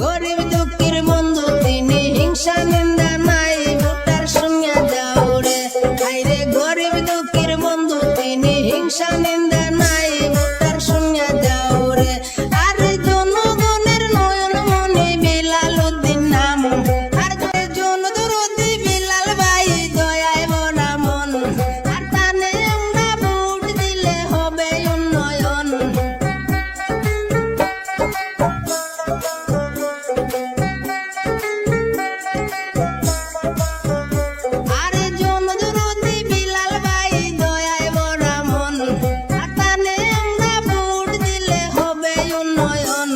গরিব দুঃখীর বন্ধু তিনি, হিংসা নিন্দা নাই ভোটার সঙ্গে যাও রে। হাইরে গরিব দুঃখীর বন্ধু তিনি, হিংসা নিন্দা নাই ভোটার সঙ্গে যাও রে। আর জনগণের নয়ন মনে বিলাল উদ্দিন নাম, আর জনদরদি বিলাল ভাই দয়ায় ভরা মন, আর তানে আমরা ভোট দিলে হবে উন্নয়ন। আরে জনদরদি বিলাল ভাই দয়ায় ভরা মন, আর তানে আমরা ভোট দিলে হবে উন্নয়ন।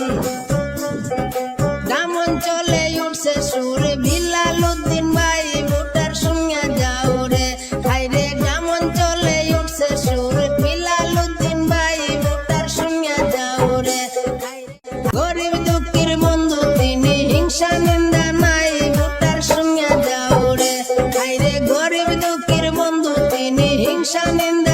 গ্রাম অঞ্চলে উঠছে সুর, বিলাল উদ্দিন ভাই ভোটার সঙ্গে যাও রে। হাইরে গ্রাম অঞ্চলে উঠছে সুর, বিলাল উদ্দিন ভাই ভোটার সঙ্গে যাও রে। গরিব দুঃখীর বন্ধু তিনি, হিংসা নিন্দা নাই ভোটার সঙ্গে যাও রে। হাইরে গরিব দুঃখীর বন্ধু তিনি, হিংসা নিন্দা